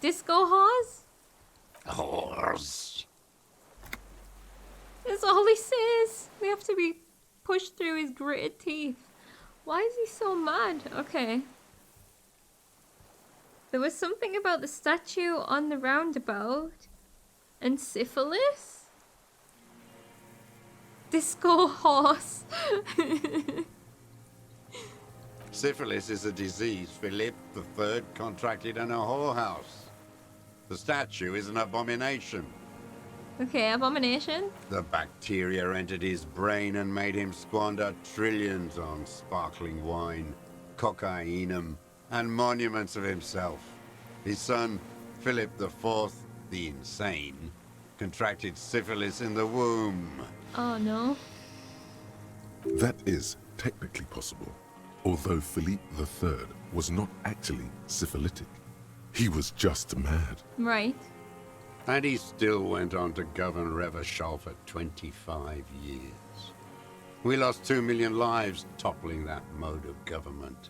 Disco horse? Horse. That's all he says. They have to be pushed through his gritted teeth. Why is he so mad? Okay. There was something about the statue on the roundabout. And syphilis? Disco horse. Syphilis is a disease Philippe III contracted in a whorehouse. The statue is an abomination. Okay, abomination. The bacteria entered his brain and made him squander trillions on sparkling wine, cocainum, and monuments of himself. His son, Philip IV, the insane, contracted syphilis in the womb. Oh no. That is technically possible, although Philippe III was not actually syphilitic. He was just mad. Right. And he still went on to govern Revachol for 25 years. We lost 2 million lives toppling that mode of government.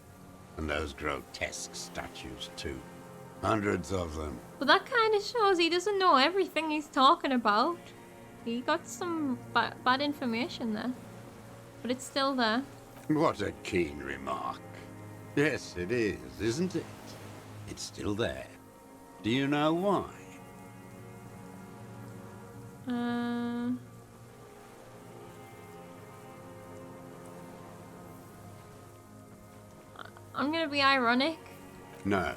And those grotesque statues too. Hundreds of them. But that kind of shows he doesn't know everything he's talking about. He got some bad information there. But it's still there. What a keen remark. Yes, it is, isn't it? It's still there. Do you know why? I'm gonna be ironic. No.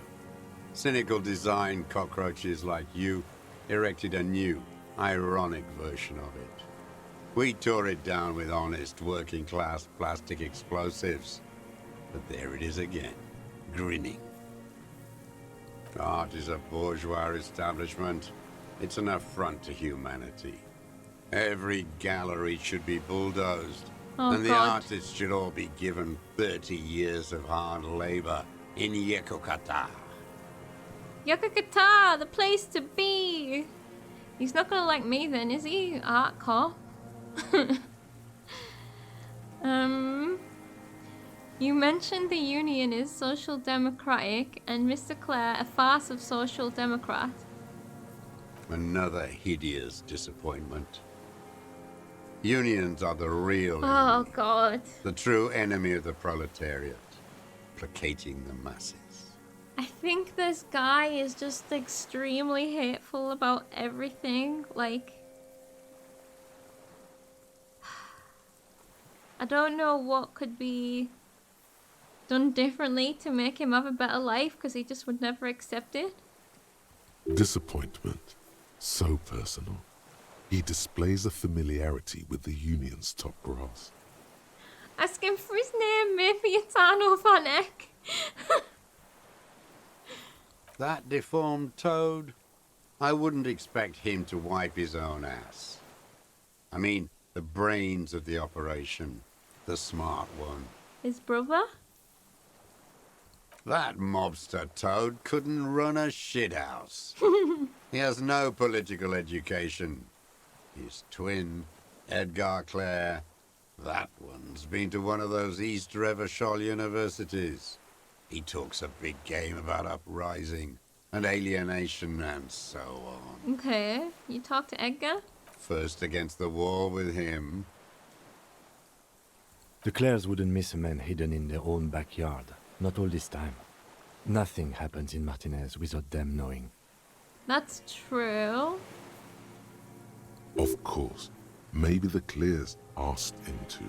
Cynical design cockroaches like you erected a new, ironic version of it. We tore it down with honest, working-class plastic explosives. But there it is again, grinning. Art is a bourgeois establishment. It's an affront to humanity. Every gallery should be bulldozed. Oh, and the God. artists should all be given 30 years of hard labor in Yekokata. Yokokata, the place to be. He's not gonna like me then, is he? Art cop. You mentioned the Union is social democratic and Mr. Clare a farce of social democrat. Another hideous disappointment. Unions are the real Oh enemy, God. the true enemy of the proletariat, placating the masses. I think this guy is just extremely hateful about everything. Like, I don't know what could be done differently to make him have a better life because he just would never accept it. Disappointment. So personal. He displays a familiarity with the Union's top brass. Ask him for his name, maybe it's Arno van Eck. That deformed toad? I wouldn't expect him to wipe his own ass. I mean, the brains of the operation. The smart one. His brother? That mobster toad couldn't run a shithouse. He has no political education. His twin, Edgar Clare, that one's been to one of those East Revachol universities. He talks a big game about uprising and alienation and so on. Okay, you talk to Edgar? First against the wall with him. The Clares wouldn't miss a man hidden in their own backyard. Not all this time. Nothing happens in Martinez without them knowing. That's true. Of course, maybe the Clears asked him to.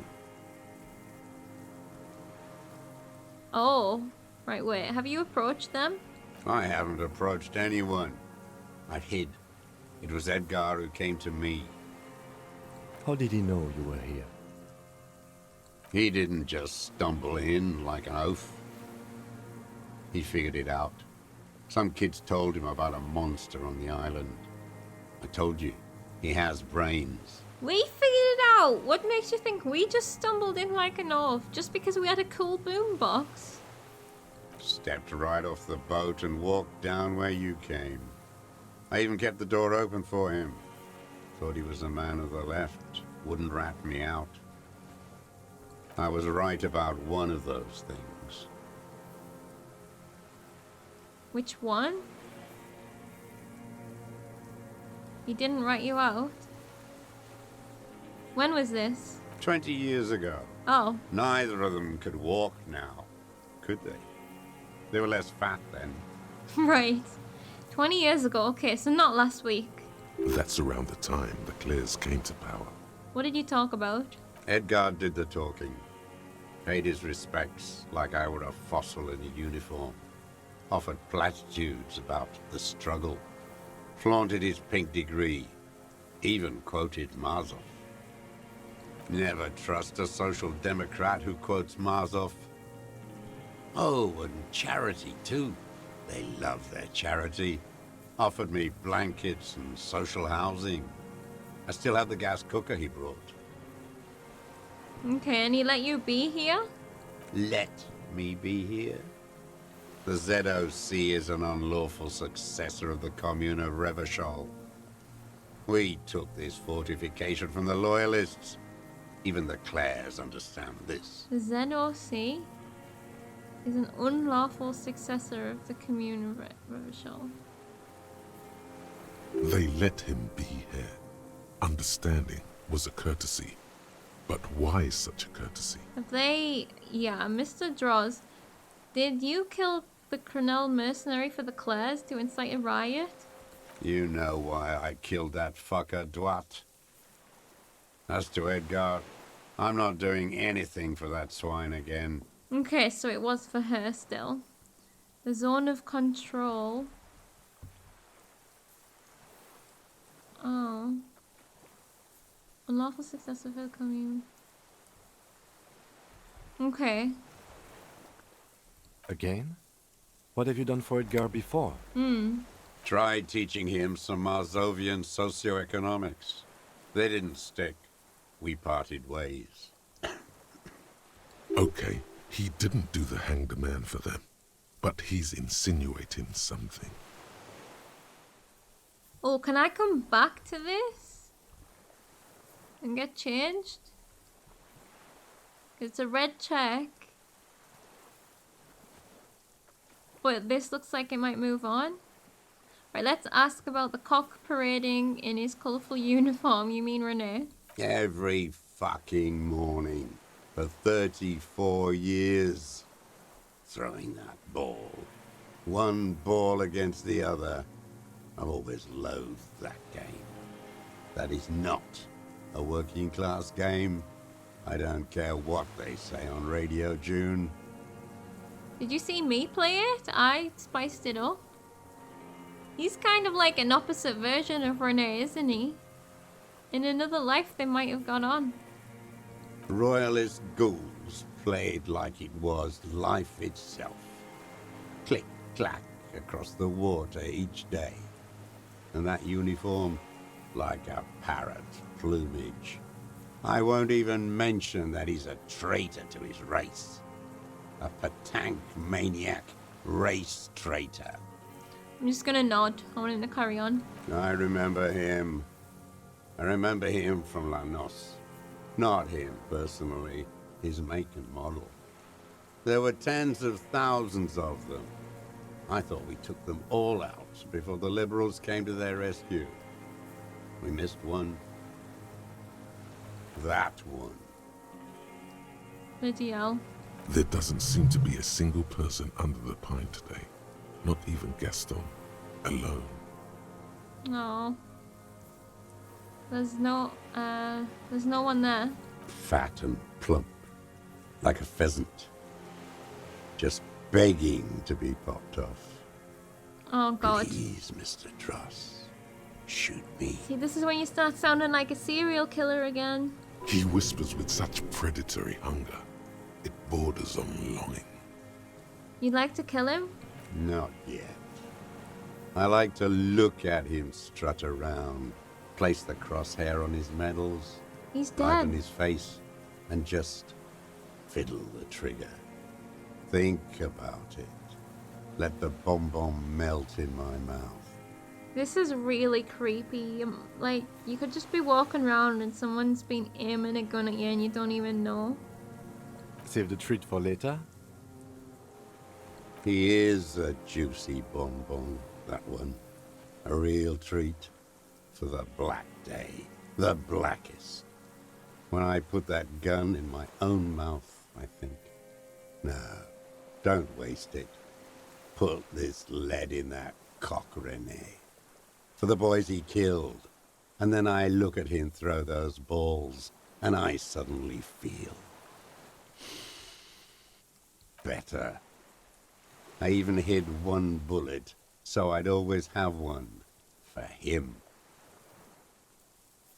Oh, right, wait. Have you approached them? I haven't approached anyone. I hid. It was Edgar who came to me. How did he know you were here? He didn't just stumble in like an oaf. He figured it out. Some kids told him about a monster on the island. I told you, he has brains. We figured it out. What makes you think we just stumbled in like an oaf just because we had a cool boombox? Stepped right off the boat and walked down where you came. I even kept the door open for him. Thought he was a man of the left. Wouldn't rat me out. I was right about one of those things. Which one? He didn't write you out? When was this? 20 years ago. Oh. Neither of them could walk now, could they? They were less fat then. Right. 20 years ago. Okay, so not last week. That's around the time the Clares came to power. What did you talk about? Edgar did the talking. Paid his respects like I were a fossil in a uniform. Offered platitudes about the struggle. Flaunted his pink degree. Even quoted Marzoff. Never trust a social democrat who quotes Marzoff. Oh, and charity too. They love their charity. Offered me blankets and social housing. I still have the gas cooker he brought. Okay, and he let you be here? Let me be here? The ZOC is an unlawful successor of the Commune of Revachol. We took this fortification from the Loyalists. Even the Clares understand this. The ZOC is an unlawful successor of the Commune of Revachol. They let him be here. Understanding was a courtesy. But why such a courtesy? Have they... Yeah, Mr. Droz, did you kill the Crenel mercenary for the Clares to incite a riot? You know why I killed that fucker, Dwat. As to Edgar, I'm not doing anything for that swine again. Okay, so it was for her still. The zone of control. Oh. Unlawful success of her commune. Okay. Again? What have you done for Edgar before? Tried teaching him some Marzovian socioeconomics. They didn't stick. We parted ways. Okay, he didn't do the hanged man for them. But he's insinuating something. Oh, can I come back to this? And get changed? It's a red check. But this looks like it might move on. Right, let's ask about the cock parading in his colourful uniform. You mean Renee? Every fucking morning. For 34 years. Throwing that ball. One ball against the other. I've always loathed that game. That is not a working class game. I don't care what they say on Radio June. Did you see me play it? I spiced it up. He's kind of like an opposite version of Renee, isn't he? In another life they might have got on. Royalist ghouls played like it was life itself. Click, clack across the water each day. And that uniform, like a parrot's plumage. I won't even mention that he's a traitor to his race. A Patank maniac race traitor. I'm just gonna nod. I want him to carry on. I remember him. I remember him from La Noce. Not him personally, his make and model. There were tens of thousands of them. I thought we took them all out before the Liberals came to their rescue. We missed one. That one. Bloody hell. There doesn't seem to be a single person under the pine today. Not even Gaston. Alone. No. There's no one there. Fat and plump. Like a pheasant. Just begging to be popped off. Oh god. Please, Mr. Dross. Shoot me. See, this is when you start sounding like a serial killer again. He whispers with such predatory hunger. It borders on longing. You'd like to kill him? Not yet. I like to look at him strut around, place the crosshair on his medals, He's lighten dead. his face, and just fiddle the trigger. Think about it. Let the bomb melt in my mouth. This is really creepy. Like, you could just be walking around and someone's been aiming a gun at you and you don't even know. Save the treat for later. He is a juicy bonbon, that one. A real treat. for the black day, the blackest. When I put that gun in my own mouth, I think, no, don't waste it. Put this lead in that cock, Rene. For the boys he killed. And then I look at him throw those balls, and I suddenly feel better. I even hid one bullet, so I'd always have one for him.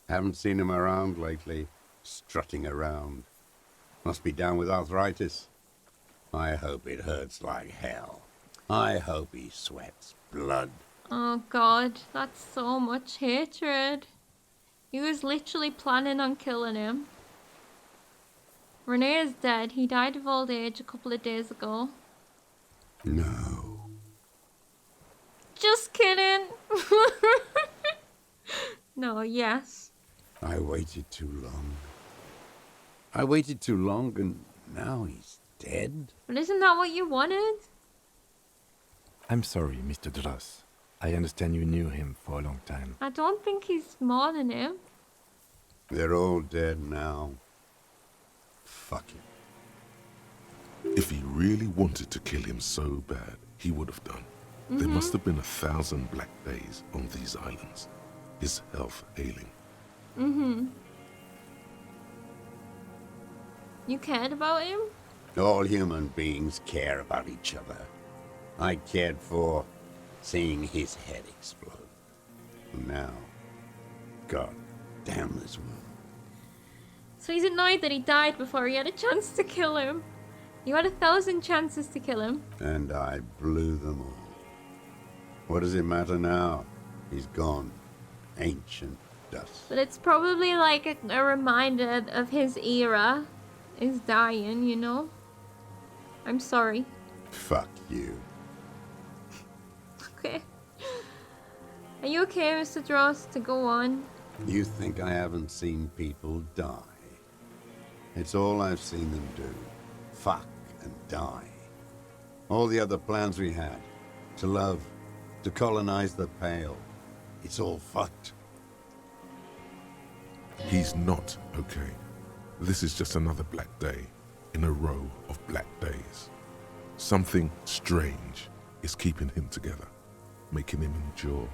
Haven't seen him around lately, strutting around. Must be down with arthritis. I hope it hurts like hell. I hope he sweats blood. Oh god, that's so much hatred. He was literally planning on killing him. Rene is dead. He died of old age a couple of days ago. No. Just kidding. No, yes. I waited too long. I waited too long, and now he's dead? But isn't that what you wanted? I'm sorry, Mr. Dross. I understand you knew him for a long time. I don't think he's more than him. They're all dead now. Fuck it. If he really wanted to kill him so bad, he would have done. There must have been 1,000 black days on these islands. His health ailing. You cared about him? All human beings care about each other. I cared for seeing his head explode. Now, God damn this world. So he's annoyed that he died before he had a chance to kill him. You had 1,000 chances to kill him. And I blew them all. What does it matter now? He's gone. Ancient dust. But it's probably like a reminder of his era is dying, you know? I'm sorry. Fuck you. Okay. Are you okay, Mr. Dross, to go on? You think I haven't seen people die? It's all I've seen them do. Fuck and die. All the other plans we had. To love. To colonize the Pale. It's all fucked. He's not okay. This is just another black day in a row of black days. Something strange is keeping him together, making him endure.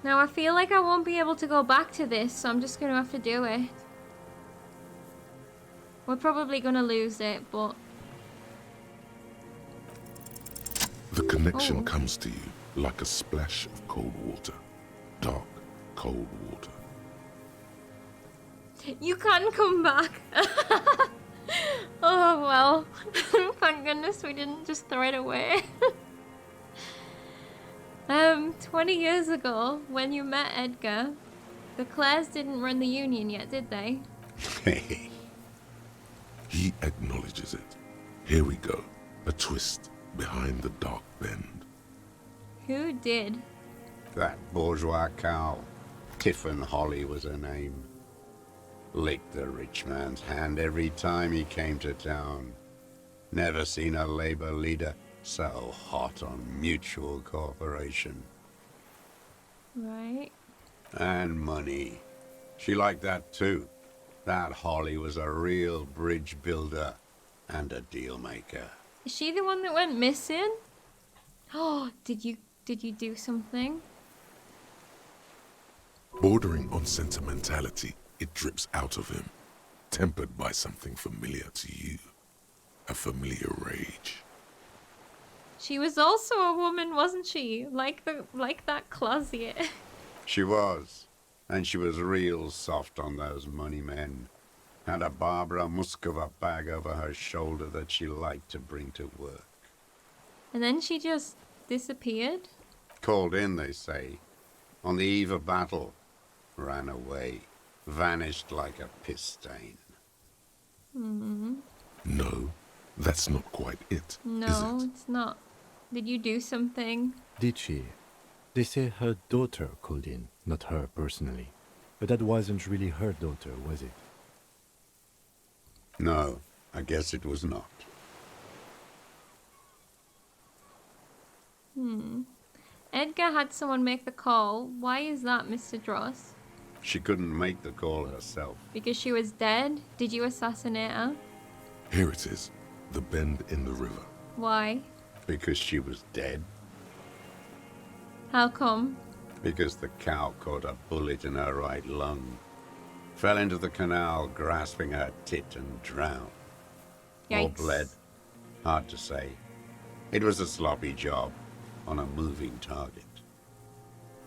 Now I feel like I won't be able to go back to this, so I'm just going to have to do it. We're probably going to lose it, but... The connection Oh. comes to you like a splash of cold water. Dark, cold water. You can come back. Oh, well. Thank goodness we didn't just throw it away. 20 years ago, when you met Edgar, the Clares didn't run the Union yet, did they? Hey. He acknowledges it. Here we go. A twist behind the dark bend. Who did? That bourgeois cow. Tiffin Holly was her name. Licked the rich man's hand every time he came to town. Never seen a labor leader so hot on mutual cooperation. Right. And money. She liked that too. That Holly was a real bridge builder and a deal maker. Is she the one that went missing? Oh, did you do something? Bordering on sentimentality, it drips out of him, tempered by something familiar to you. A familiar rage. She was also a woman, wasn't she? Like that closet. She was. And she was real soft on those money men. Had a Barbara Muscova bag over her shoulder that she liked to bring to work. And then she just disappeared. Called in, they say. On the eve of battle. Ran away. Vanished like a piss stain. No, that's not quite it, No, is it? it's not. Did you do something? Did she? They say her daughter called in, not her personally. But that wasn't really her daughter, was it? No, I guess it was not. Edgar had someone make the call. Why is that, Mr. Dross? She couldn't make the call herself. Because she was dead? Did you assassinate her? Here it is, the bend in the river. Why? Because she was dead. How come? Because the cow caught a bullet in her right lung. Fell into the canal, grasping her tit and drowned. Or Yikes. bled. Hard to say. It was a sloppy job on a moving target.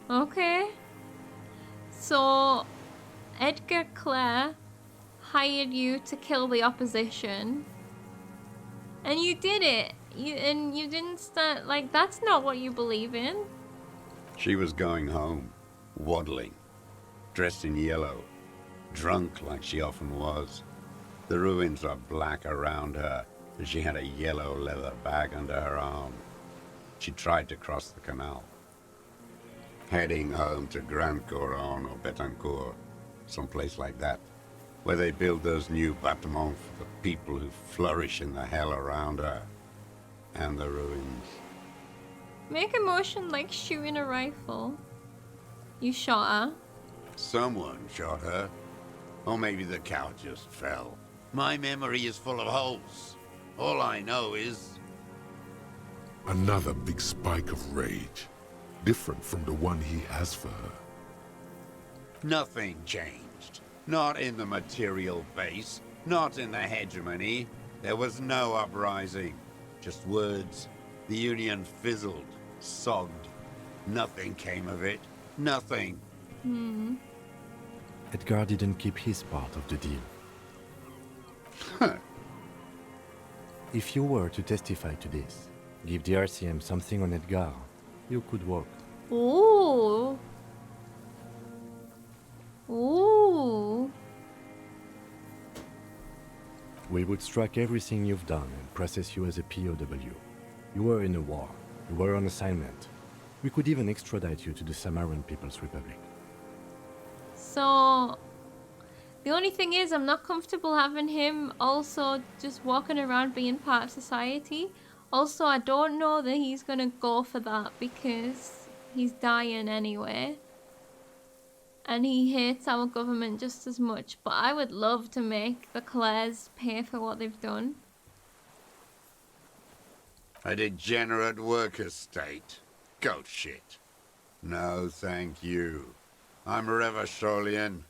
Okay. So, Edgar Clare hired you to kill the opposition. And you did it. You didn't start, like, that's not what you believe in. She was going home, waddling, dressed in yellow, drunk like she often was. The ruins are black around her, and she had a yellow leather bag under her arm. She tried to cross the canal, heading home to Grand Coron or Betancourt, someplace like that, where they build those new bâtiments for the people who flourish in the hell around her, and the ruins. Make a motion like shooting a rifle. You shot her. Someone shot her. Or maybe the cow just fell. My memory is full of holes. All I know is... Another big spike of rage, different from the one he has for her. nothing changed. Not in the material base, not in the hegemony. There was no uprising. Just words. The Union fizzled, sogged. Nothing came of it. Nothing. Edgar didn't keep his part of the deal. If you were to testify to this, give the RCM something on Edgar, you could walk. Ooh. Ooh. We would strike everything you've done and process you as a POW. You were in a war. You were on assignment. We could even extradite you to the Samaran People's Republic. So, the only thing is, I'm not comfortable having him also just walking around being part of society. Also, I don't know that he's gonna go for that because he's dying anyway. And he hates our government just as much. But I would love to make the Clares pay for what they've done. A degenerate worker state. Goat shit. No, thank you. I'm Revacholian.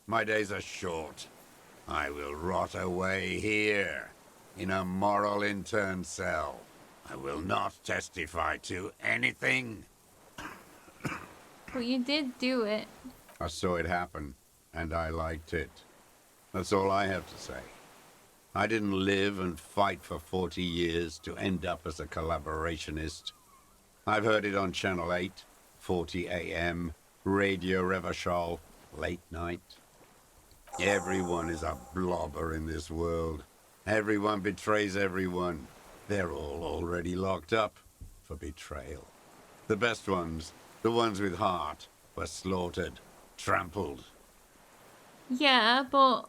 My days are short. I will rot away here, in a moral intern cell. I will not testify to anything. But you did do it. I saw it happen, and I liked it. That's all I have to say. I didn't live and fight for 40 years to end up as a collaborationist. I've heard it on Channel 8, 40 AM, Radio Revachol, late night. Everyone is a blobber in this world. Everyone betrays everyone. They're all already locked up for betrayal. The best ones, the ones with heart, were slaughtered, trampled. Yeah, but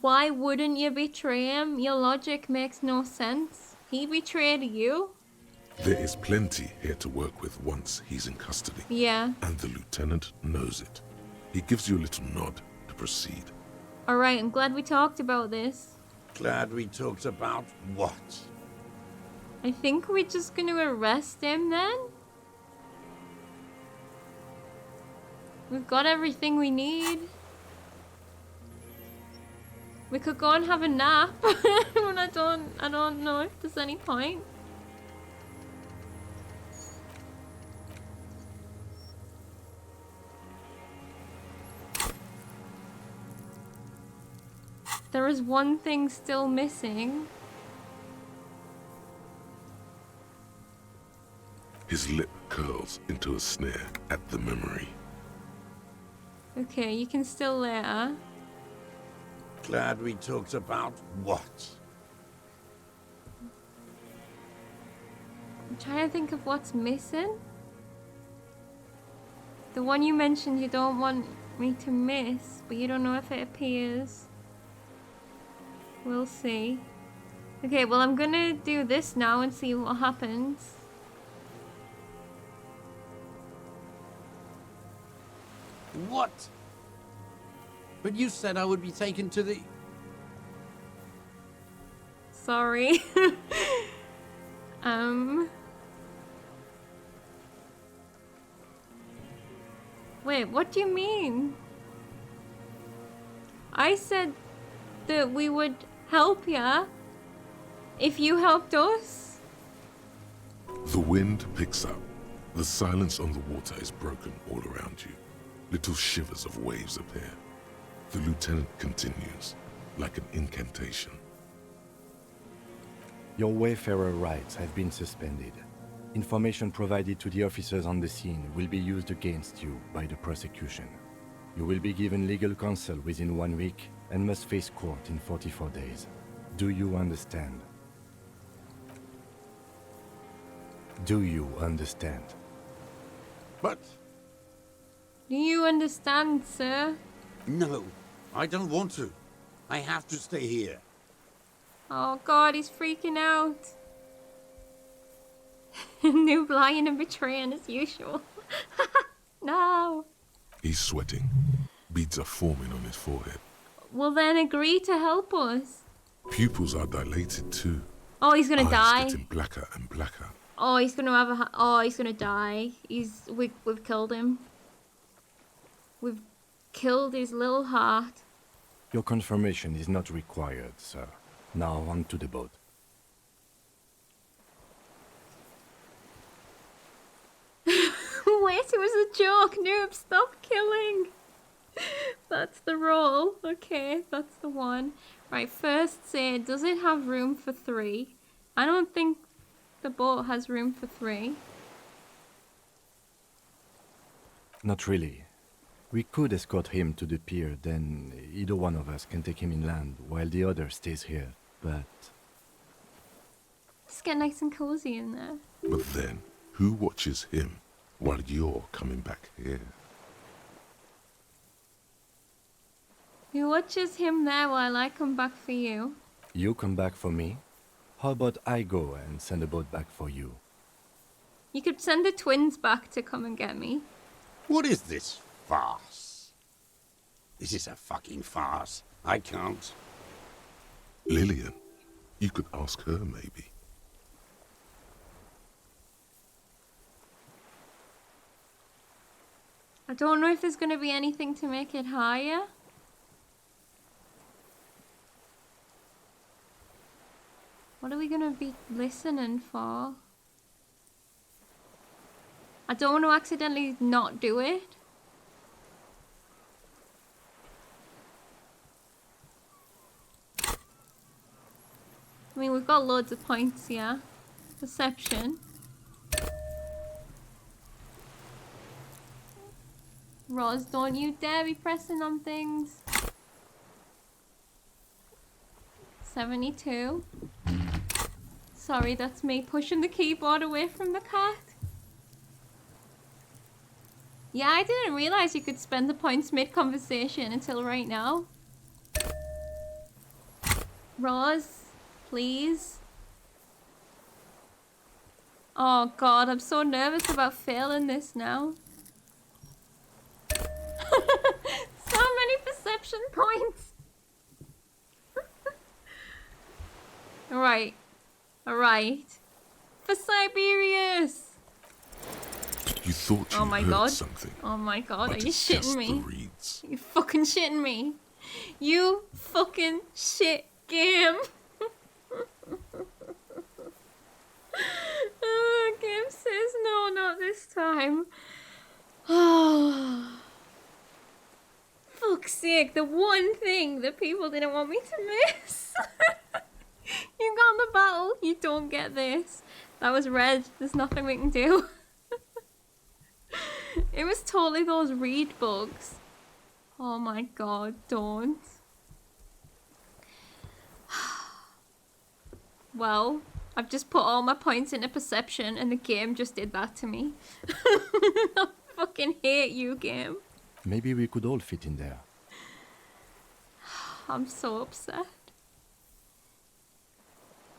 why wouldn't you betray him? Your logic makes no sense. He betrayed you? There is plenty here to work with once he's in custody. Yeah. And the lieutenant knows it. He gives you a little nod to proceed. Alright, I'm glad we talked about this. Glad we talked about what? I think we're just gonna arrest him then? We've got everything we need. We could go and have a nap, but I don't know if there's any point. There is one thing still missing. His lip curls into a sneer at the memory. Okay, you can still later. Glad we talked about what? I'm trying to think of what's missing. The one you mentioned you don't want me to miss, but you don't know if it appears. We'll see. Okay, well I'm gonna do this now and see what happens. What? But you said I would be taken to the... Sorry. Wait, what do you mean? I said that we would help ya if you helped us. The wind picks up. The silence on the water is broken all around you. Little shivers of waves appear. The lieutenant continues, like an incantation. Your Wayfarer rights have been suspended. Information provided to the officers on the scene will be used against you by the prosecution. You will be given legal counsel within 1 week and must face court in 44 days. Do you understand? Do you understand? But... Do you understand, sir? No, I don't want to. I have to stay here. Oh god, he's freaking out. Noob lying and betraying as usual. No. He's sweating. Beads are forming on his forehead. Well then agree to help us. Pupils are dilated too. Oh, he's gonna Eyes die. getting blacker and blacker. Oh, he's gonna have a... Oh, he's gonna die. We've killed him. We've killed his little heart. Your confirmation is not required, sir. Now on to the boat. Wait, it was a joke. Noob, stop killing. That's the roll. Okay, that's the one. Right, first say, does it have room for 3? I don't think the boat has room for 3. Not really. We could escort him to the pier, then either one of us can take him inland while the other stays here, but... Just get nice and cozy in there. But then, who watches him while you're coming back here? Who watches him there while I come back for you? You come back for me? How about I go and send a boat back for you? You could send the twins back to come and get me. What is this farce? This is a fucking farce. I can't. Lillian, you could ask her maybe. I don't know if there's going to be anything to make it higher. What are we going to be listening for? I don't want to accidentally not do it. I mean, we've got loads of points here. Perception. Roz, don't you dare be pressing on things. 72. Sorry, that's me pushing the keyboard away from the cat. Yeah, I didn't realize you could spend the points mid-conversation until right now. Roz, please. Oh god, I'm so nervous about failing this now. So many perception points. Alright. Alright. For Siberius! You thought you Oh my heard god. something. Oh my god, but are you it's shitting just me? the reeds. You fucking shitting me. You fucking shit game. Oh, game says no, not this time. Oh. Fuck's sake, the one thing that people didn't want me to miss. You got the battle, you don't get this. That was red, there's nothing we can do. It was totally those reed bugs. Oh my god, don't. Well, I've just put all my points into perception and the game just did that to me. I fucking hate you, game. Maybe we could all fit in there. I'm so upset.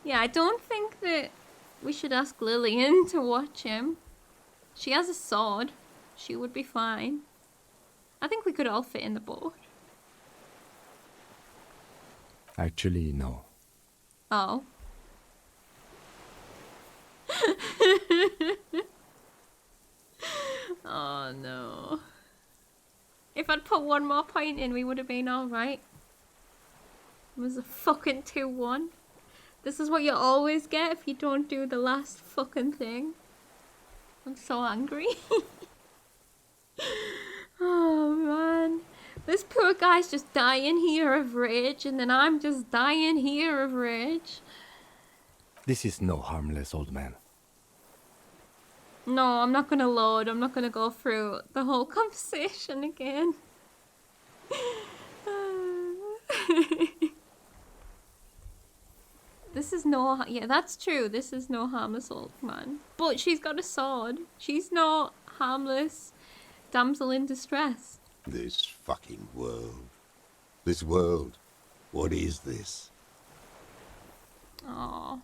Yeah, I don't think that we should ask Lillian to watch him. She has a sword. She would be fine. I think we could all fit in the boat. Actually, no. Oh. Oh no. If I'd put one more point in, we would have been alright. It was a fucking 2-1. This is what you always get if you don't do the last fucking thing. I'm so angry. Oh man. This poor guy's just dying here of rage, and then I'm just dying here of rage. This is no harmless old man. No, I'm not gonna load. I'm not gonna go through the whole conversation again. This is no... Yeah, that's true. This is no harmless old man. But she's got a sword. She's no harmless damsel in distress. This fucking world. This world. What is this? Aww.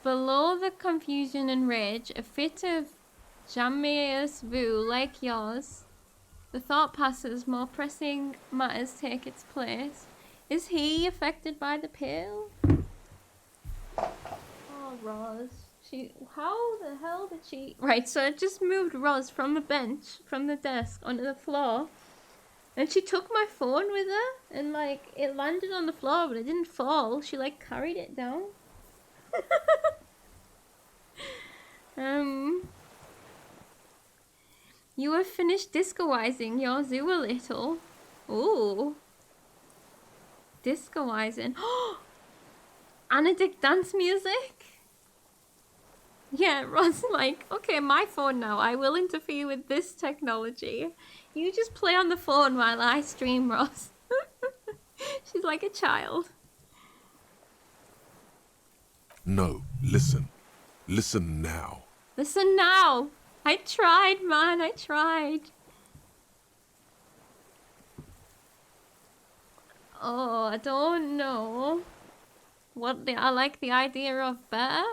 Below the confusion and rage, a fit of Jammeus Vu like yours, the thought passes, more pressing matters take its place. Is he affected by the pill? Oh, Roz. How the hell did she... Right, so I just moved Roz from the bench, from the desk, onto the floor. And she took my phone with her, and like, it landed on the floor, but it didn't fall. She like carried it down. You have finished discoizing your zoo a little. Ooh. Discoizing. Anadic dance music? Yeah, Ross like, okay, my phone now. I will interfere with this technology. You just play on the phone while I stream, Ross. She's like a child. No, listen. Listen now. Listen now. I tried, man. I tried. Oh, I don't know. I like the idea of better.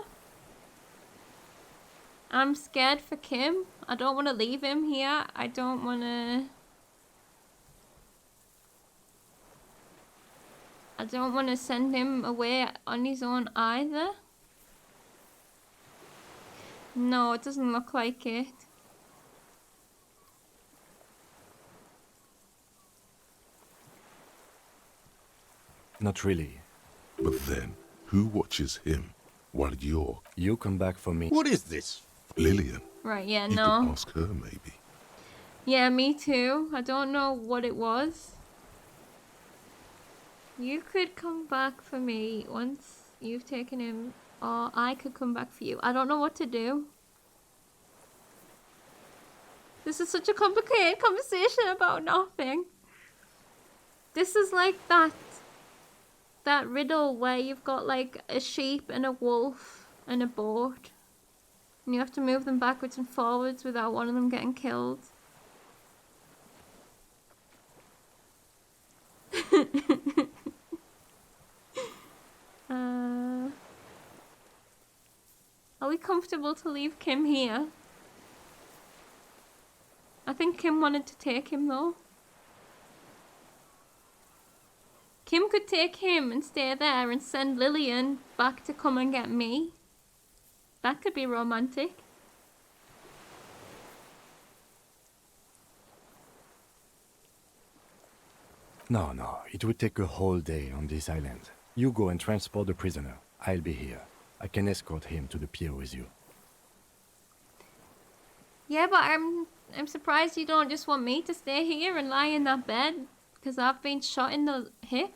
I'm scared for Kim. I don't want to leave him here. I don't want to... I don't want to send him away on his own either. No, it doesn't look like it. Not really. But then, who watches him while you're... You come back for me. What is this? Lillian? Right, yeah, You no. could ask her, maybe. Yeah, me too. I don't know what it was. You could come back for me once you've taken him, or I could come back for you. I don't know what to do. This is such a complicated conversation about nothing. This is like that riddle where you've got like a sheep and a wolf and a boat. And you have to move them backwards and forwards without one of them getting killed. Are we comfortable to leave Kim here? I think Kim wanted to take him though. Kim could take him and stay there and send Lillian back to come and get me. That could be romantic. No, it would take a whole day on this island. You go and transport the prisoner. I'll be here. I can escort him to the pier with you. Yeah, but I'm surprised you don't just want me to stay here and lie in that bed because I've been shot in the hip.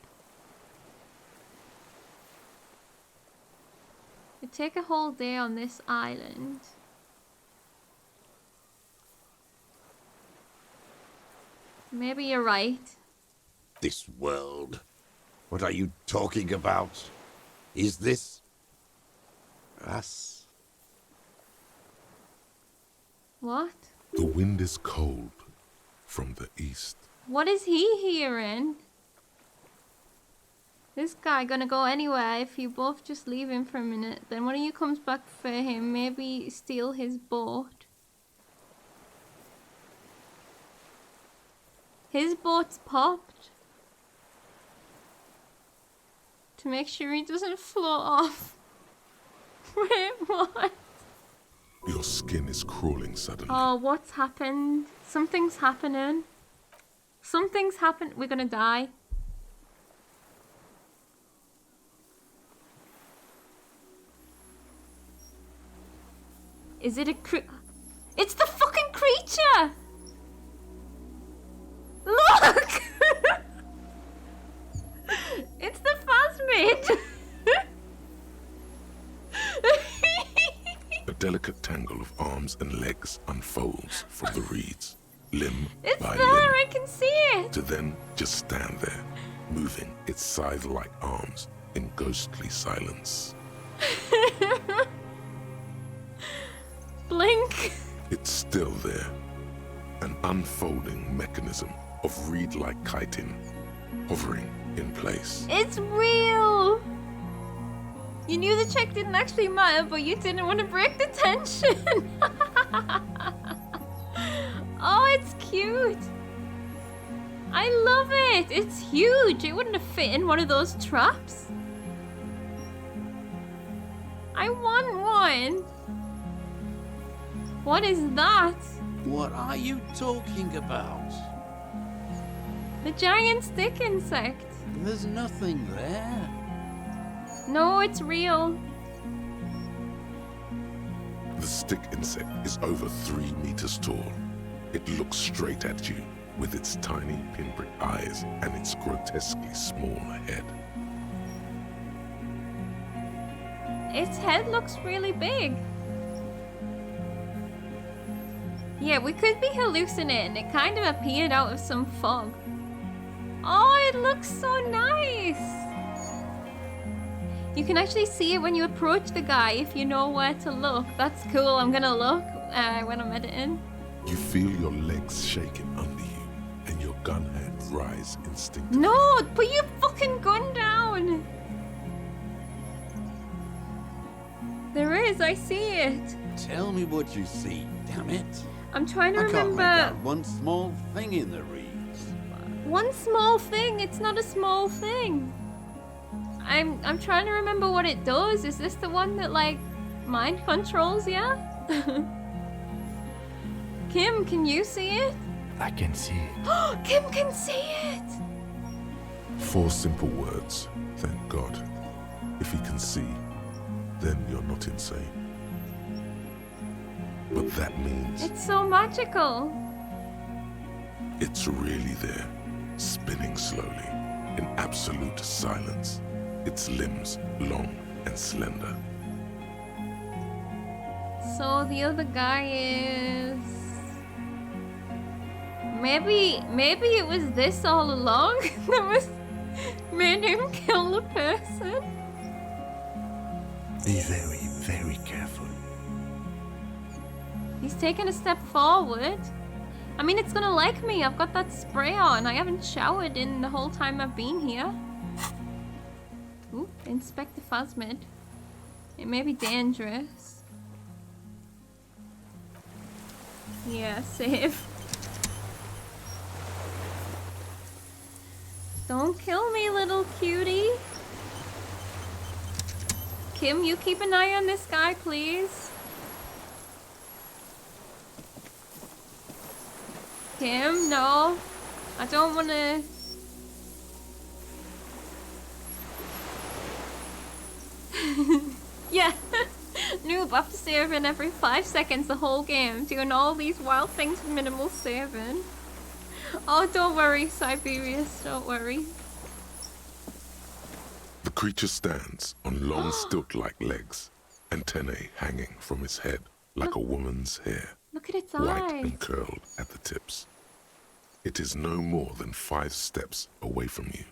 It'd take a whole day on this island. Maybe you're right. This world. What are you talking about? Is this... us? What? The wind is cold from the east. What is he hearing? This guy gonna go anywhere if you both just leave him for a minute. Then one of you comes back for him, maybe steal his boat. His boat's popped. To make sure he doesn't float off. Wait, what? Your skin is crawling suddenly. Oh, what's happened? Something's happening. Something's happened. We're gonna die. Is it a It's the fucking creature! Look! It's the phasmid! A delicate tangle of arms and legs unfolds from the reeds, limb It's by there, limb, I can see it! to then just stand there, moving its scythe-like arms in ghostly silence. Blink! It's still there, an unfolding mechanism of reed-like chitin, hovering in place. It's real! You knew the check didn't actually matter, but you didn't want to break the tension. Oh, it's cute. I love it. It's huge. It wouldn't have fit in one of those traps. I want one. What is that? What are you talking about? The giant stick insect. There's nothing there. No, it's real. The stick insect is over 3 meters tall. It looks straight at you with its tiny pinprick eyes and its grotesquely small head. Its head looks really big. Yeah, we could be hallucinating. It kind of appeared out of some fog. Oh, it looks so nice. You can actually see it when you approach the guy if you know where to look. That's cool. I'm gonna look when I'm editing. You feel your legs shaking under you and your gun hand rise instinctively. No, put your fucking gun down. There is, I see it. Tell me what you see, damn it. I'm trying to I can't make remember out one small thing in the reeds. one small thing. It's not a small thing. I'm trying to remember what it does. Is this the one that like mind controls you? Kim, can you see it? I can see it. Kim can see it. 4 simple words, thank God. If he can see, then you're not insane. But that means It's so magical. it's really there, spinning slowly, in absolute silence, its limbs long and slender. So the other guy is maybe it was this all along that was made him kill the person. Be very, very careful. He's taking a step forward. I mean, it's gonna like me. I've got that spray on. I haven't showered in the whole time I've been here. Ooh, inspect the phasmid. It may be dangerous. Yeah, save. Don't kill me, little cutie. Kim, you keep an eye on this guy, please. Kim, no. I don't want to... Yeah. Noob, after saving every 5 seconds the whole game, doing all these wild things with minimal saving. Oh, don't worry, Siberius, don't worry. The creature stands on long stilt-like legs, antennae hanging from its head like a woman's hair, Look at its white eyes. and curled at the tips. It is no more than 5 steps away from you.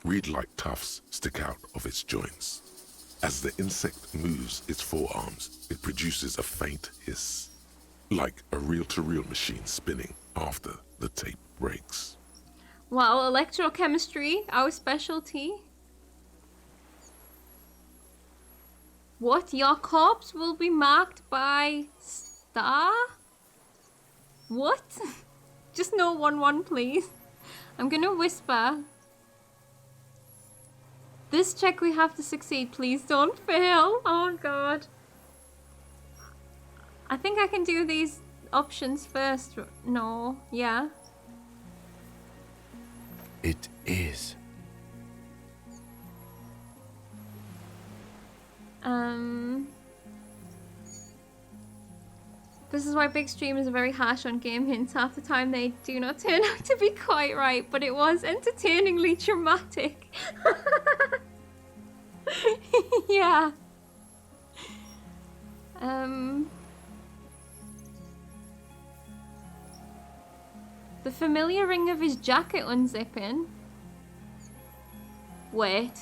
Reed-like tufts stick out of its joints. As the insect moves its forearms, it produces a faint hiss, like a reel-to-reel machine spinning after the tape breaks. Wow, electrochemistry, our specialty. What? Your corpse will be marked by star? What? Just no 1-1, please. I'm gonna whisper. This check we have to succeed. Please don't fail. Oh god. I think I can do these options first. No. Yeah. It is. This is why big streamers are very harsh on game hints. Half the time they do not turn out to be quite right, but it was entertainingly traumatic. Yeah. The familiar ring of his jacket unzipping. Wait.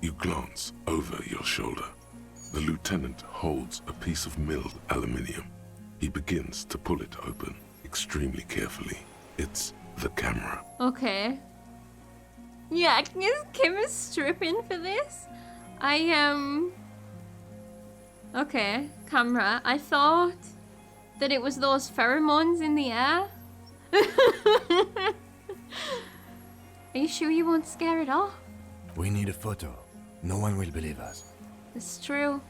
You glance over your shoulder. The lieutenant holds a piece of milled aluminium. He begins to pull it open extremely carefully. It's the camera. Okay. Yeah, Kim is stripping for this. Okay, camera. I thought that it was those pheromones in the air. Are you sure you won't scare it off? We need a photo. No one will believe us. It's true.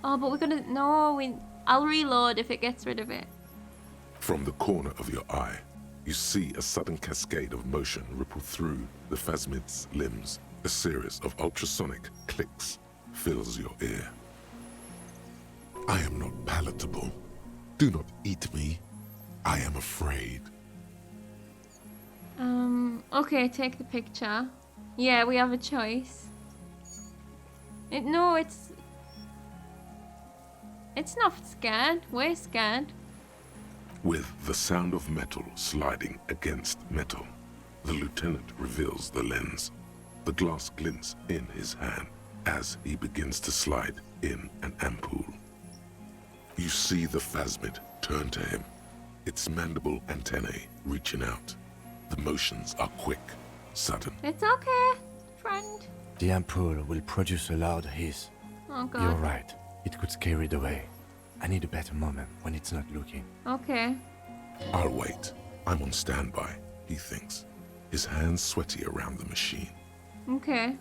Oh, but we're gonna... No, I'll reload if it gets rid of it. From the corner of your eye, you see a sudden cascade of motion ripple through the phasmid's limbs. A series of ultrasonic clicks fills your ear. I am not palatable. Do not eat me. I am afraid. Okay, take the picture. Yeah, we have a choice. No, it's not scared. We're scared. With the sound of metal sliding against metal, the lieutenant reveals the lens. The glass glints in his hand as he begins to slide in an ampoule. You see the phasmid turn to him, its mandible antennae reaching out. The motions are quick, sudden. It's okay, friend. The ampoule will produce a loud hiss. Oh god. You're right. It could scare it away. I need a better moment when it's not looking. Okay. I'll wait. I'm on standby, he thinks, his hands sweaty around the machine. Okay.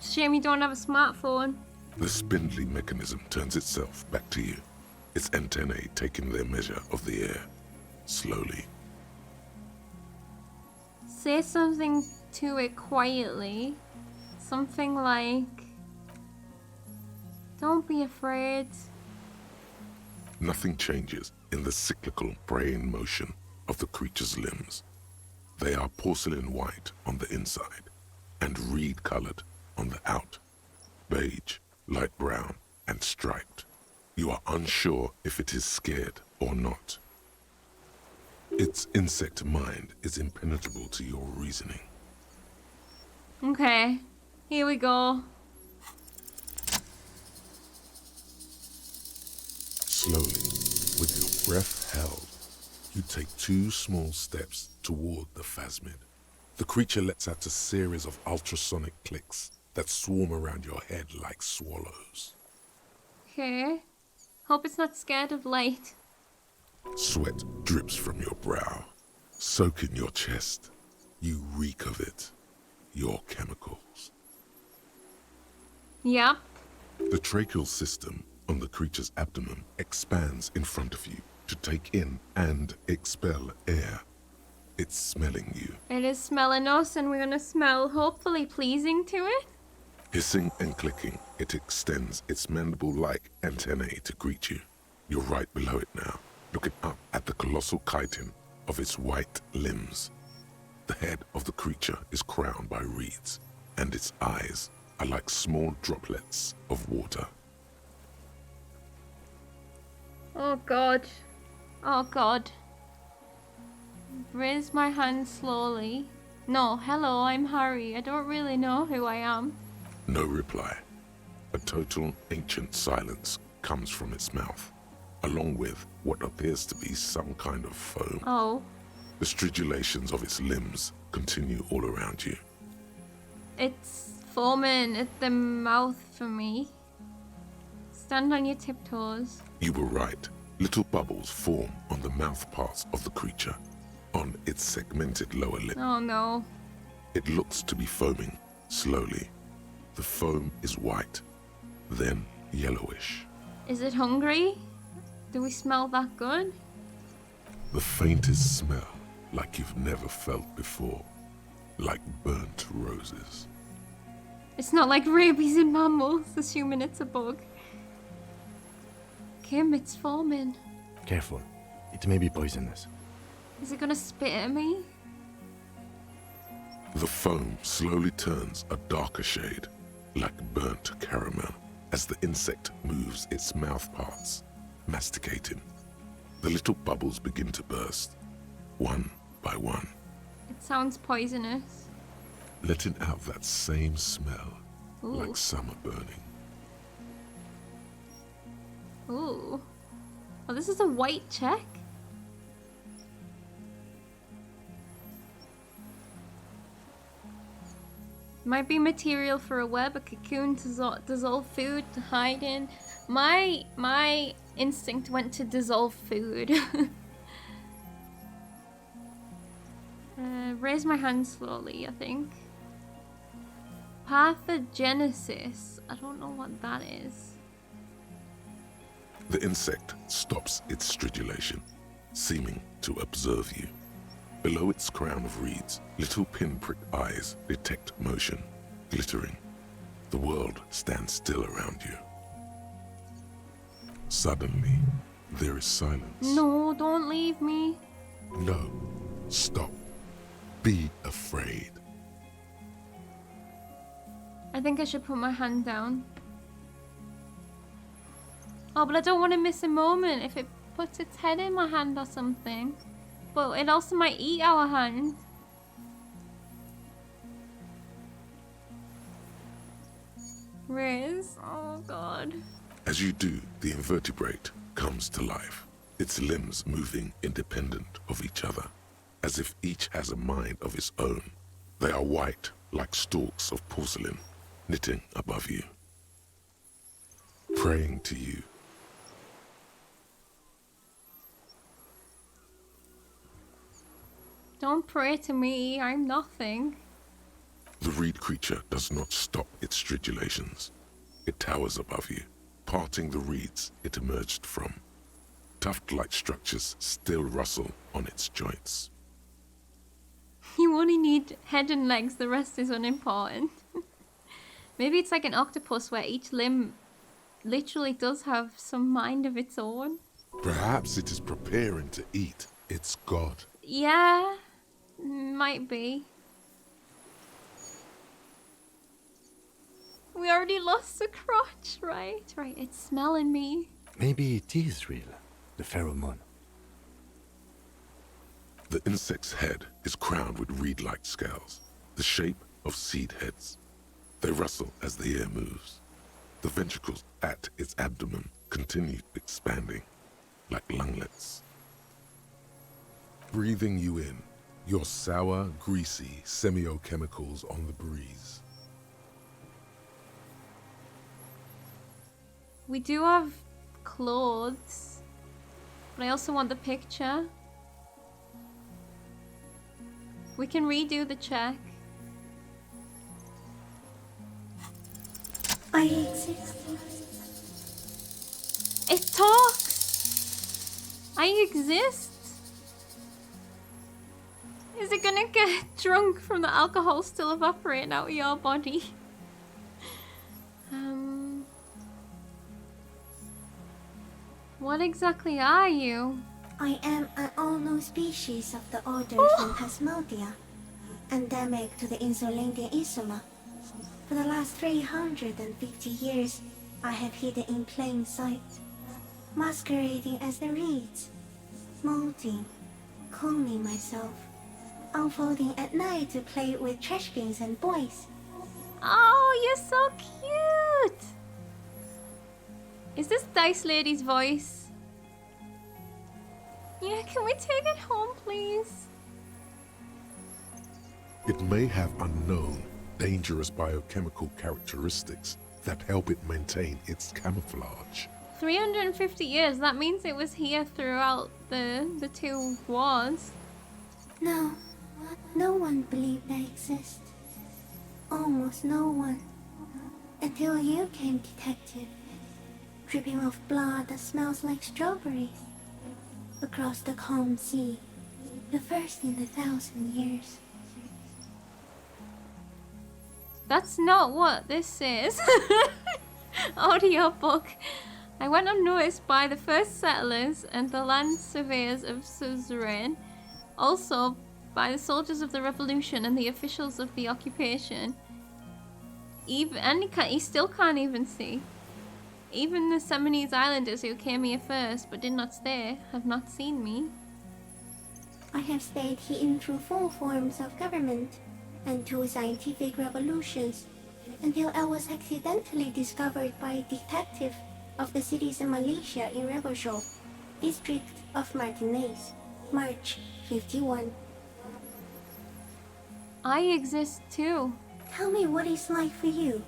Shame you don't have a smartphone. The spindly mechanism turns itself back to you, its antennae taking their measure of the air, slowly. Say something to it quietly. Something like... Don't be afraid. Nothing changes in the cyclical braying motion of the creature's limbs. They are porcelain white on the inside and reed-colored on the out. Beige, light brown, and striped. You are unsure if it is scared or not. Its insect mind is impenetrable to your reasoning. Okay. Here we go. Slowly, with your breath held, you take 2 small steps toward the phasmid. The creature lets out a series of ultrasonic clicks that swarm around your head like swallows. Okay. Hope it's not scared of light. Sweat drips from your brow, soaking your chest. You reek of it. Your chemicals. Yep. The tracheal system on the creature's abdomen expands in front of you to take in and expel air. It's smelling you. It is smelling us and we're gonna smell hopefully pleasing to it. Hissing and clicking, it extends its mandible-like antennae to greet you. You're right below it now, looking up at the colossal chitin of its white limbs. The head of the creature is crowned by reeds, and its eyes are like small droplets of water. Oh god. Oh god. Raise my hand slowly. No, hello, I'm Harry. I don't really know who I am. No reply. A total ancient silence comes from its mouth, along with what appears to be some kind of foam. Oh. The stridulations of its limbs continue all around you. It's foaming at the mouth for me. Stand on your tiptoes. You were right. Little bubbles form on the mouth parts of the creature, on its segmented lower lip. Oh no. It looks to be foaming, slowly. The foam is white, then yellowish. Is it hungry? Do we smell that good? The faintest smell, like you've never felt before, like burnt roses. It's not like rabies in mammals, assuming it's a bug. Kim, it's foaming. Careful. It may be poisonous. Is it gonna spit at me? The foam slowly turns a darker shade, like burnt caramel, as the insect moves its mouth parts, masticating. The little bubbles begin to burst, one by one, It sounds poisonous. letting out that same smell, Ooh. like summer burning. Ooh. Oh, this is a white check? Might be material for a web, a cocoon to dissolve food, to hide in. My instinct went to dissolve food. Raise my hand slowly, I think. Pathogenesis. I don't know what that is. The insect stops its stridulation, seeming to observe you. Below its crown of reeds, little pinprick eyes detect motion, glittering. The world stands still around you. Suddenly, there is silence. No, don't leave me. No, stop. Be afraid. I think I should put my hand down. Oh, but I don't want to miss a moment if it puts its head in my hand or something. But it also might eat our hand. Riz, oh god. As you do, the invertebrate comes to life, its limbs moving independent of each other, as if each has a mind of its own. They are white, like stalks of porcelain, knitting above you, praying to you. Don't pray to me, I'm nothing. The reed creature does not stop its stridulations. It towers above you, parting the reeds it emerged from. Tuft-like structures still rustle on its joints. You only need head and legs, the rest is unimportant. Maybe it's like an octopus where each limb literally does have some mind of its own. Perhaps it is preparing to eat its god. Yeah, might be. We already lost the crotch, right? Right, it's smelling me. Maybe it is real. The pheromone. The insect's head is crowned with reed-like scales, the shape of seed heads. They rustle as the air moves. The ventricles at its abdomen continue expanding, like lunglets. Breathing you in, your sour, greasy semiochemicals on the breeze. We do have clothes, but I also want the picture. We can redo the check. I exist. It talks! I exist! Is it gonna get drunk from the alcohol still evaporating out of your body? What exactly are you? I am an unknown species of the order Phantasmalia, endemic to the Insulandian Insula. For the last 350 years, I have hidden in plain sight, masquerading as the reeds, molting, cloning myself, unfolding at night to play with trash bins and boys. Oh, you're so cute! Is this Dice Lady's voice? Yeah, can we take it home, please? It may have unknown, dangerous biochemical characteristics that help it maintain its camouflage. 350 years, that means it was here throughout the two wars. No, no one believed I exist. Almost no one. Until you came, detective. Dripping of blood that smells like strawberries. Across the calm sea. The first in 1,000 years. That's not what this is. Audiobook. I went unnoticed by the first settlers and the land surveyors of Suzerain. Also by the soldiers of the revolution and the officials of the occupation. He still can't even see. Even the Seminese Islanders who came here first but did not stay have not seen me. I have stayed hidden through 4 forms of government and 2 scientific revolutions until I was accidentally discovered by a detective of the citizen militia in Rebelshop, district of Martinez, March 51. I exist too. Tell me what it's like for you.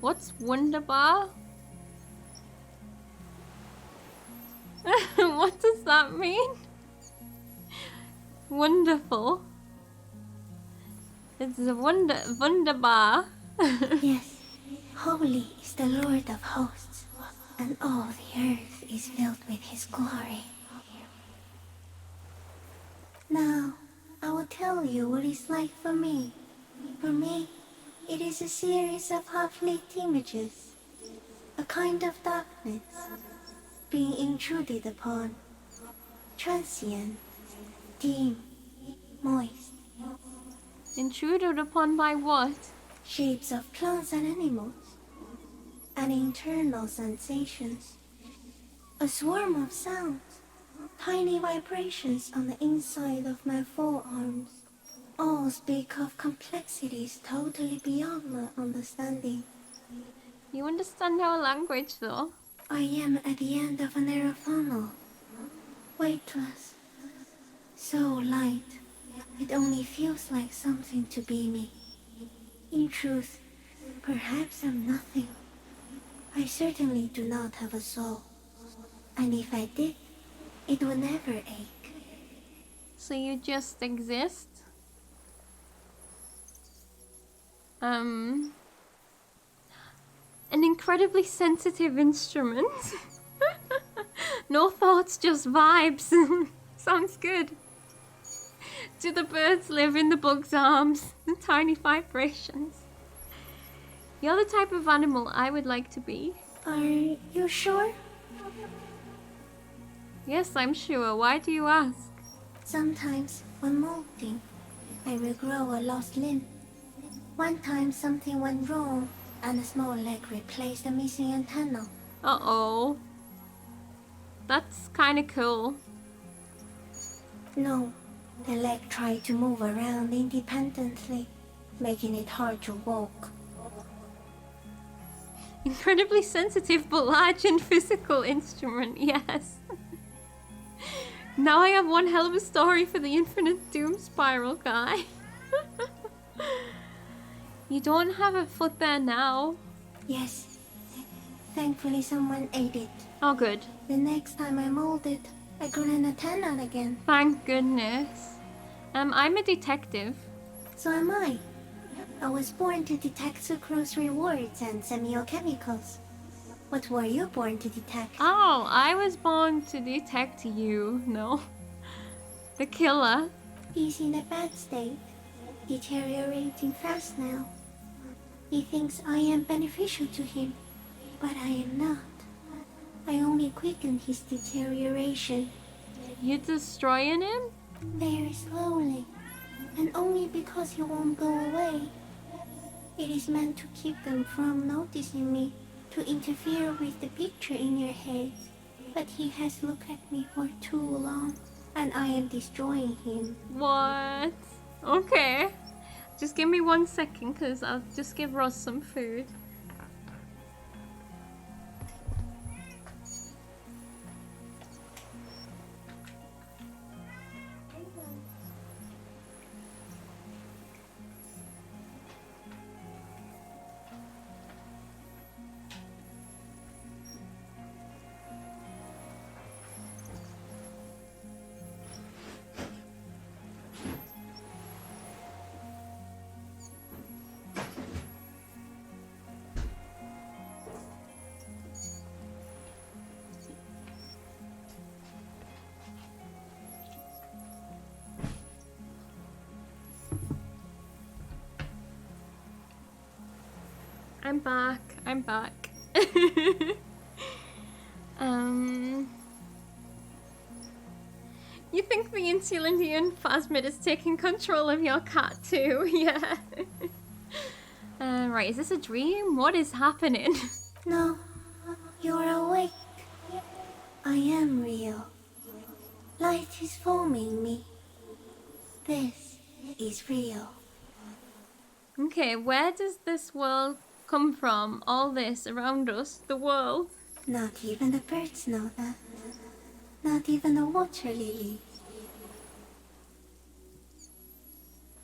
What's Wunderbar? What does that mean? Wonderful. It's a wunderbar. Yes, holy is the Lord of hosts, and all the earth is filled with his glory. Now, I will tell you what it's like for me. For me, it is a series of half-lit images, a kind of darkness, being intruded upon, transient, dim, moist. Intruded upon by what? Shapes of plants and animals, and internal sensations. A swarm of sounds, tiny vibrations on the inside of my forearms. All speak of complexities totally beyond my understanding. You understand our language though? I am at the end of a narrow funnel, weightless, so light, it only feels like something to be me. In truth, perhaps I'm nothing. I certainly do not have a soul, and if I did, it would never ache. So you just exist? An incredibly sensitive instrument. No thoughts, just vibes. Sounds good. Do the birds live in the bug's arms? The tiny vibrations. You're the type of animal I would like to be. Are you sure? Yes, I'm sure. Why do you ask? Sometimes, when molting, I will grow a lost limb. One time something went wrong, and a small leg replaced a missing antenna. Uh-oh. That's kinda cool. No, the leg tried to move around independently, making it hard to walk. Incredibly sensitive but large and physical instrument, yes. Now I have one hell of a story for the Infinite Doom Spiral guy. You don't have a foot there now. Yes. Thankfully someone ate it. Oh, good. The next time I molded, I grew an antenna again. Thank goodness. I'm a detective. So am I. I was born to detect sucrose rewards and semiochemicals. What were you born to detect? Oh, I was born to detect you. No. The killer. He's in a bad state, deteriorating fast now. He thinks I am beneficial to him, but I am not. I only quicken his deterioration. You destroying him? Very slowly, and only because he won't go away. It is meant to keep them from noticing me, to interfere with the picture in your head. But he has looked at me for too long, and I am destroying him. What? Okay. Just give me 1 second, because I'll just give Ross some food. I'm back. I'm back. You think the Insulindian Phasmid is taking control of your cat too? Yeah. Right, is this a dream? What is happening? No, you're awake. I am real. Light is forming me. This is real. Okay, where does this world come from? All this around us, the world? Not even the birds know that. Not even the water lily.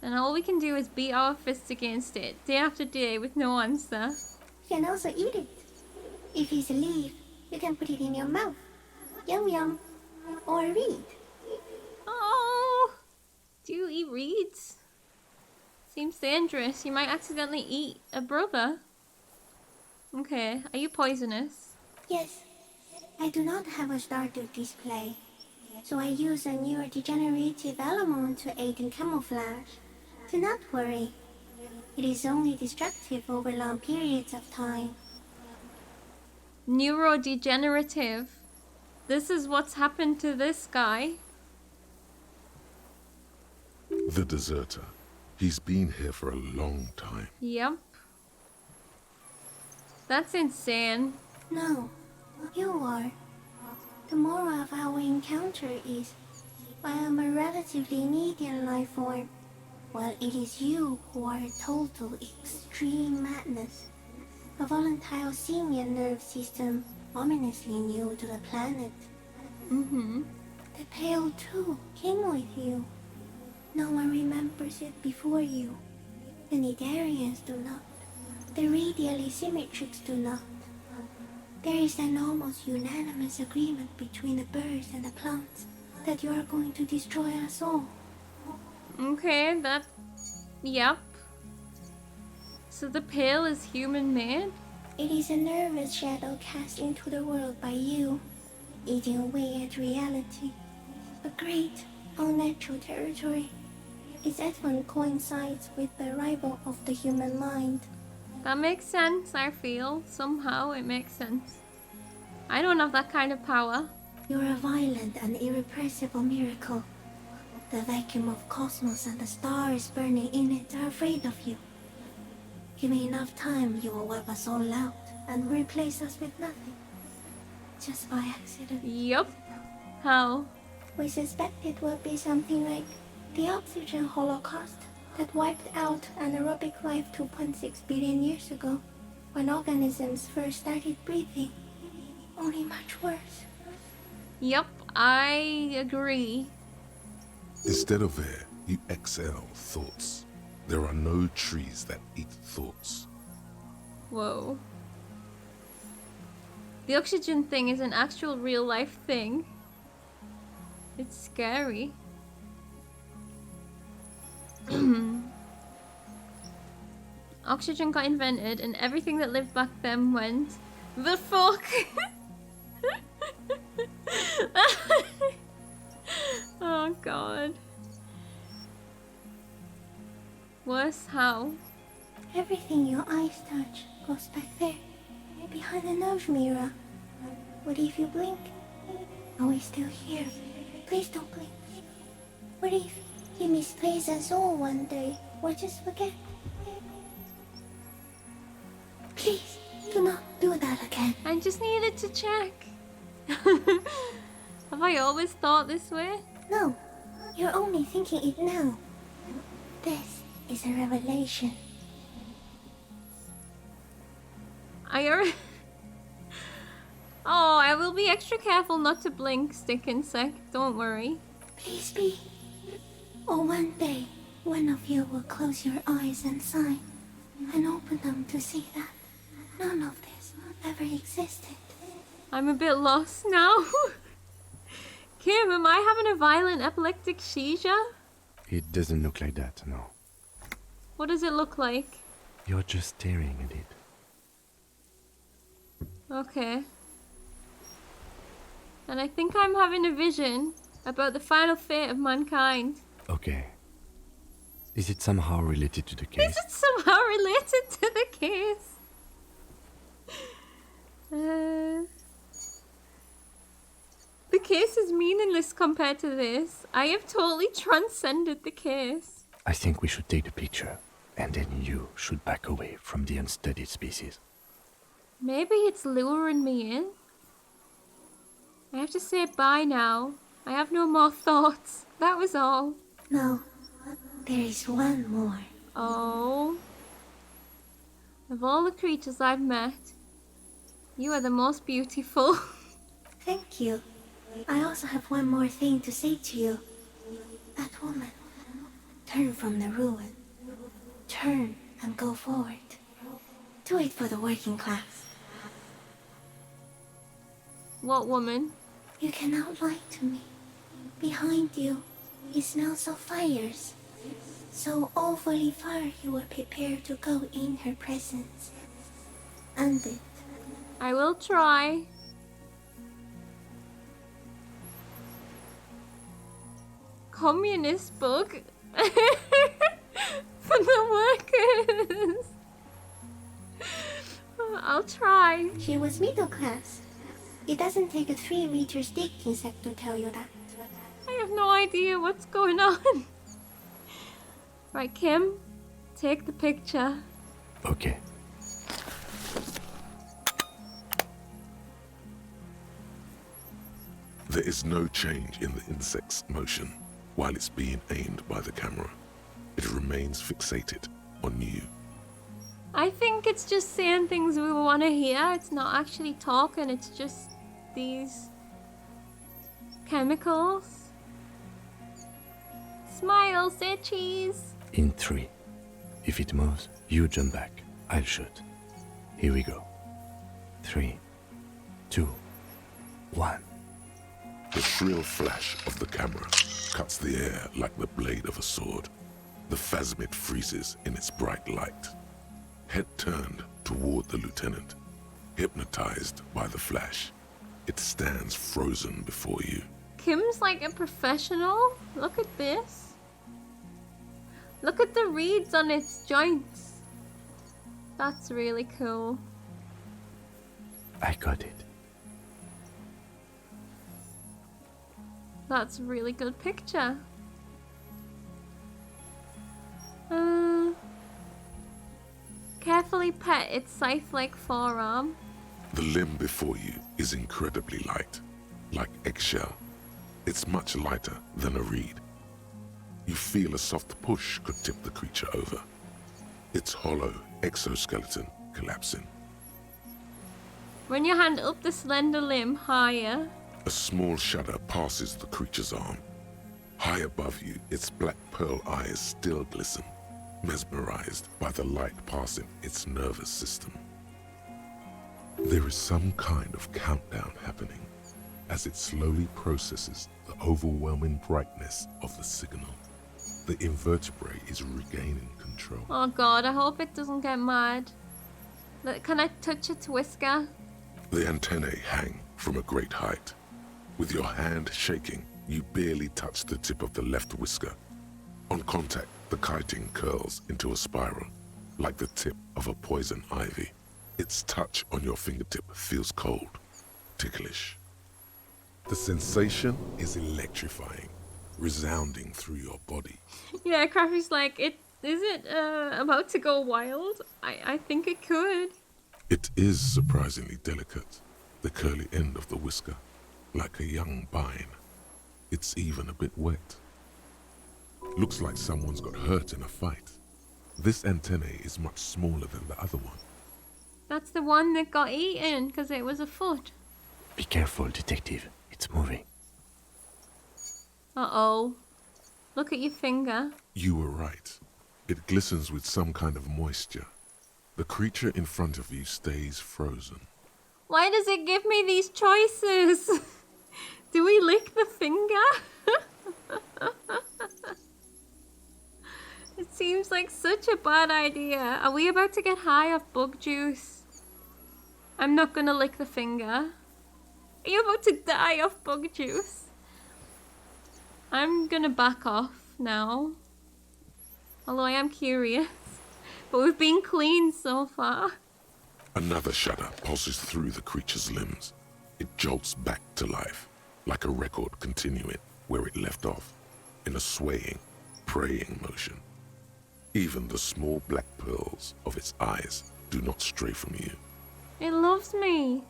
And all we can do is beat our fists against it, day after day, with no answer. You can also eat it. If it's a leaf, you can put it in your mouth. Yum yum. Or read. Oh! Do you eat reeds? Seems dangerous. You might accidentally eat a brother. Okay, are you poisonous? Yes. I do not have a starter display. So I use a neurodegenerative element to aid in camouflage. Do not worry. It is only destructive over long periods of time. Neurodegenerative. This is what's happened to this guy. The deserter. He's been here for a long time. Yep. That's insane. No, you are. The moral of our encounter is, I am a relatively medium life form, while it is you who are a total extreme madness. A volatile simian nerve system ominously new to the planet. Mm-hmm. The Pale too came with you. No one remembers it before you. The Nidarians do not. The radially symmetrics do not. There is an almost unanimous agreement between the birds and the plants that you are going to destroy us all. Okay, that... Yep. So the Pale is human-made? It is a nervous shadow cast into the world by you, eating away at reality. A great, unnatural territory. Its advent coincides with the arrival of the human mind. That makes sense, I feel. Somehow it makes sense. I don't have that kind of power. You're a violent and irrepressible miracle. The vacuum of cosmos and the stars burning in it are afraid of you. Give me enough time, you will wipe us all out and replace us with nothing. Just by accident. Yup. How? We suspect it will be something like the oxygen holocaust that wiped out anaerobic life 2.6 billion years ago, when organisms first started breathing. Only much worse. Yup, I agree. Instead of air, you exhale thoughts. There are no trees that eat thoughts. Whoa. The oxygen thing is an actual real life thing. It's scary. Oxygen got invented and everything that lived back then went the fuck. Oh god. Worse how? Everything your eyes touch goes back there, behind the nerve mirror. What if you blink? Are we still here? Please don't blink. What if you misplace us all one day, or just forget? Please, do not do that again. I just needed to check. Have I always thought this way? No, you're only thinking it now. This is a revelation. Oh, I will be extra careful not to blink, Stick Insect. Don't worry. Please be. Or one day, one of you will close your eyes and sigh, and open them to see that none of this ever existed. I'm a bit lost now. Kim, am I having a violent epileptic seizure? It doesn't look like that, no. What does it look like? You're just staring at it. Okay. And I think I'm having a vision about the final fate of mankind. Okay. Is it somehow related to the case? Is it somehow related to the case? The case is meaningless compared to this. I have totally transcended the case. I think we should take the picture, and then you should back away from the unstudied species. Maybe it's luring me in. I have to say bye now. I have no more thoughts. That was all. No, there is one more. Oh. Of all the creatures I've met, you are the most beautiful. Thank you. I also have one more thing to say to you. That woman. Turn from the ruin. Turn and go forward. Do it for the working class. What woman? You cannot lie to me. Behind you, it smells of fires. So awfully far you were prepared to go in her presence. And it. I will try. Communist book for the workers. I'll try. She was middle class. It doesn't take a 3-meter stick insect to tell you that. I have no idea what's going on. Right, Kim, take the picture. Okay. There is no change in the insect's motion while it's being aimed by the camera. It remains fixated on you. I think it's just saying things we want to hear. It's not actually talking, it's just these chemicals. Smile, say cheese. In 3. If it moves, you jump back. I'll shoot. Here we go. 3, 2, 1. The shrill flash of the camera cuts the air like the blade of a sword. The phasmid freezes in its bright light. Head turned toward the lieutenant, hypnotized by the flash. It stands frozen before you. Kim's like a professional. Look at this. Look at the reeds on its joints. That's really cool. I got it. That's a really good picture. Carefully pet its scythe-like forearm. The limb before you is incredibly light, like eggshell. It's much lighter than a reed. You feel a soft push could tip the creature over. Its hollow exoskeleton collapsing. Run your hand up the slender limb higher. A small shudder passes the creature's arm. High above you, its black pearl eyes still glisten, mesmerized by the light passing its nervous system. There is some kind of countdown happening as it slowly processes the overwhelming brightness of the signal. The invertebrate is regaining control. Oh god, I hope it doesn't get mad. Can I touch its whisker? The antennae hang from a great height. With your hand shaking, you barely touch the tip of the left whisker. On contact, the chitin curls into a spiral, like the tip of a poison ivy. Its touch on your fingertip feels cold, ticklish. The sensation is electrifying, resounding through your body. Yeah, Crafty's like, is it about to go wild? I think it could. It is surprisingly delicate, the curly end of the whisker, like a young vine. It's even a bit wet. Looks like someone's got hurt in a fight. This antennae is much smaller than the other one. That's the one that got eaten because it was a foot. Be careful, detective. It's moving. Uh-oh. Look at your finger. You were right. It glistens with some kind of moisture. The creature in front of you stays frozen. Why does it give me these choices? Do we lick the finger? It seems like such a bad idea. Are we about to get high off bug juice? I'm not gonna lick the finger. Are you about to die off bug juice? I'm gonna back off now. Although I am curious. But we've been clean so far. Another shudder pulses through the creature's limbs. It jolts back to life, like a record continuing where it left off, in a swaying, praying motion. Even the small black pearls of its eyes do not stray from you. It loves me.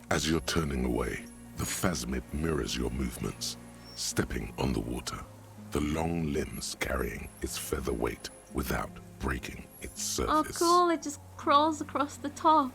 As you're turning away, the phasmid mirrors your movements, stepping on the water, the long limbs carrying its feather weight without breaking its Oh, surface. cool. It just crawls across the top.